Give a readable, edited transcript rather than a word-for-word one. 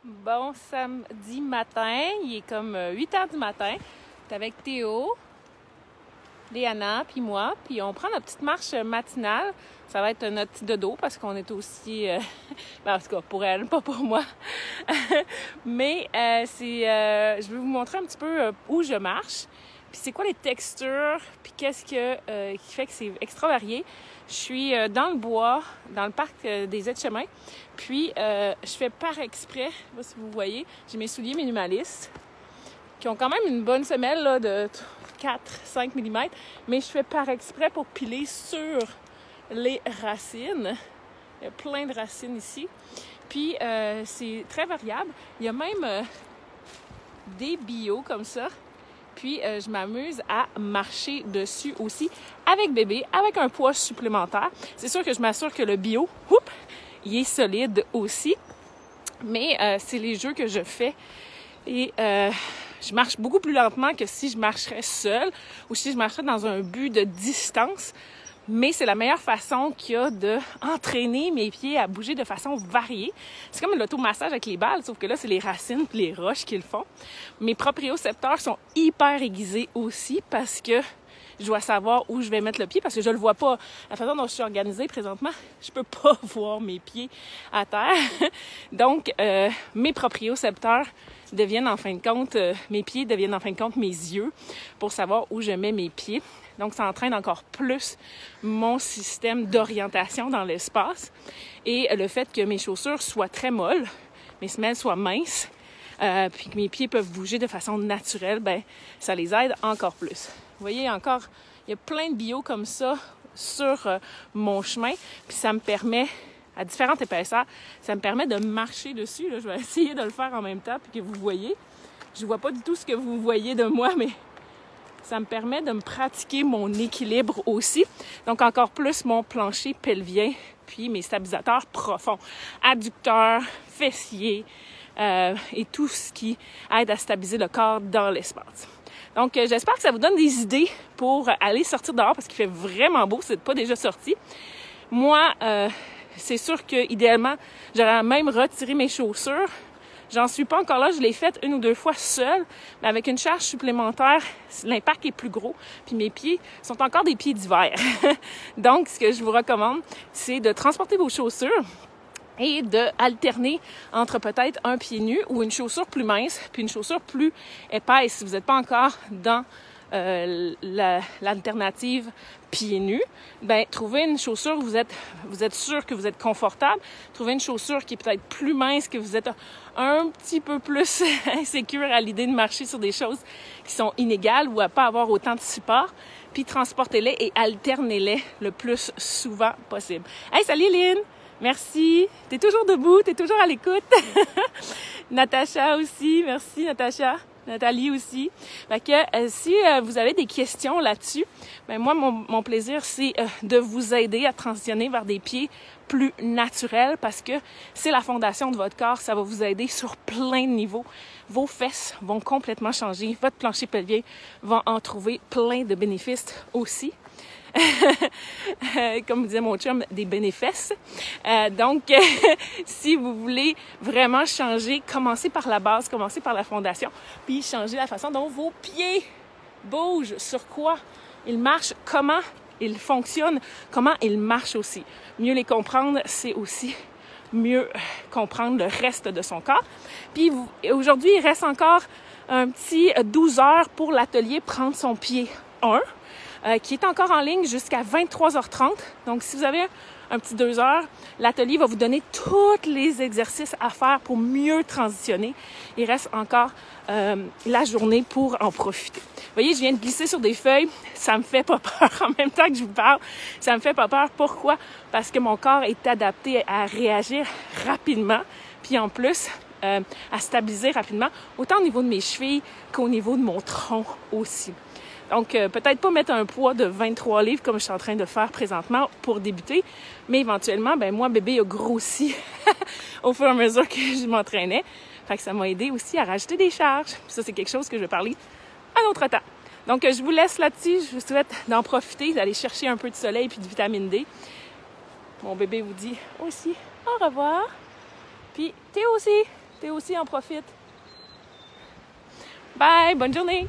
Bon samedi matin, il est comme 8 heures du matin. C'est avec Théo, Léana, puis moi. Puis on prend notre petite marche matinale. Ça va être notre petit dodo parce qu'on est aussi... ben, en tout cas, pour elle, pas pour moi. Mais je vais vous montrer un petit peu où je marche. Puis c'est quoi les textures, puis qu'est-ce qui fait que c'est extra varié. Je suis dans le bois, dans le parc des aides-chemins. Puis je fais par exprès, je sais pas si vous voyez, j'ai mes souliers minimalistes qui ont quand même une bonne semelle là, de 4-5 mm. Mais je fais par exprès pour piler sur les racines. Il y a plein de racines ici. Puis c'est très variable. Il y a même des bio comme ça. Puis, je m'amuse à marcher dessus aussi avec bébé, avec un poids supplémentaire. C'est sûr que je m'assure que le bio, il est solide aussi. Mais c'est les jeux que je fais. Et je marche beaucoup plus lentement que si je marcherais seule ou si je marcherais dans un but de distance. Mais c'est la meilleure façon qu'il y a d'entraîner mes pieds à bouger de façon variée. C'est comme l'automassage avec les balles, sauf que là, c'est les racines et les roches qui le font. Mes propriocepteurs sont hyper aiguisés aussi parce que je dois savoir où je vais mettre le pied parce que je le vois pas. La façon dont je suis organisée présentement, je peux pas voir mes pieds à terre. Donc, mes propriocepteurs deviennent en fin de compte, mes pieds deviennent en fin de compte mes yeux pour savoir où je mets mes pieds. Donc, ça entraîne encore plus mon système d'orientation dans l'espace. Et le fait que mes chaussures soient très molles, mes semelles soient minces, puis que mes pieds peuvent bouger de façon naturelle, ben ça les aide encore plus. Vous voyez, encore, il y a plein de bio comme ça sur mon chemin. Puis ça me permet, à différentes épaisseurs, ça me permet de marcher dessus. Là. Je vais essayer de le faire en même temps, puis que vous voyez. Je vois pas du tout ce que vous voyez de moi, mais ça me permet de me pratiquer mon équilibre aussi. Donc, encore plus mon plancher pelvien, puis mes stabilisateurs profonds, adducteurs, fessiers et tout ce qui aide à stabiliser le corps dans l'espace. Donc, j'espère que ça vous donne des idées pour aller sortir dehors parce qu'il fait vraiment beau, c'est pas déjà sorti. Moi, c'est sûr que idéalement, j'aurais même retiré mes chaussures. J'en suis pas encore là, je l'ai faite 1 ou 2 fois seule, mais avec une charge supplémentaire, l'impact est plus gros, puis mes pieds sont encore des pieds d'hiver. Donc, ce que je vous recommande, c'est de transporter vos chaussures et de alterner entre peut-être un pied nu ou une chaussure plus mince, puis une chaussure plus épaisse si vous n'êtes pas encore dans l'alternative pieds nus, ben trouvez une chaussure où vous êtes sûr que vous êtes confortable. Trouvez une chaussure qui est peut-être plus mince, que vous êtes un petit peu plus insécure à l'idée de marcher sur des choses qui sont inégales ou à pas avoir autant de support. Puis transportez-les et alternez-les le plus souvent possible. Hey, salut Lynn! Merci! T'es toujours debout, t'es toujours à l'écoute. Natacha aussi, merci Natacha. Nathalie aussi. Fait que si vous avez des questions là-dessus, ben moi, mon plaisir, c'est de vous aider à transitionner vers des pieds plus naturels parce que c'est la fondation de votre corps. Ça va vous aider sur plein de niveaux. Vos fesses vont complètement changer. Votre plancher pelvien va en trouver plein de bénéfices aussi. Comme disait mon chum, des bénéfices. Donc, si vous voulez vraiment changer, commencez par la base, commencez par la fondation, puis changez la façon dont vos pieds bougent, sur quoi ils marchent, comment ils fonctionnent, comment ils marchent aussi. Mieux les comprendre, c'est aussi mieux comprendre le reste de son corps. Puis aujourd'hui, il reste encore un petit 12 heures pour l'atelier Prendre son pied 1. Qui est encore en ligne jusqu'à 23h30. Donc, si vous avez un petit 2 heures, l'atelier va vous donner tous les exercices à faire pour mieux transitionner. Il reste encore la journée pour en profiter. Vous voyez, je viens de glisser sur des feuilles. Ça me fait pas peur en même temps que je vous parle. Ça me fait pas peur. Pourquoi? Parce que mon corps est adapté à réagir rapidement. Puis en plus, à stabiliser rapidement, autant au niveau de mes chevilles qu'au niveau de mon tronc aussi. Donc, peut-être pas mettre un poids de 23 livres comme je suis en train de faire présentement pour débuter, mais éventuellement, ben moi, bébé a grossi au fur et à mesure que je m'entraînais. Fait que ça m'a aidé aussi à rajouter des charges. Puis ça, c'est quelque chose que je vais parler à un autre temps. Donc, je vous laisse là-dessus. Je vous souhaite d'en profiter, d'aller chercher un peu de soleil puis de vitamine D. Mon bébé vous dit aussi au revoir. Puis, Théo aussi. Théo aussi en profite. Bye! Bonne journée!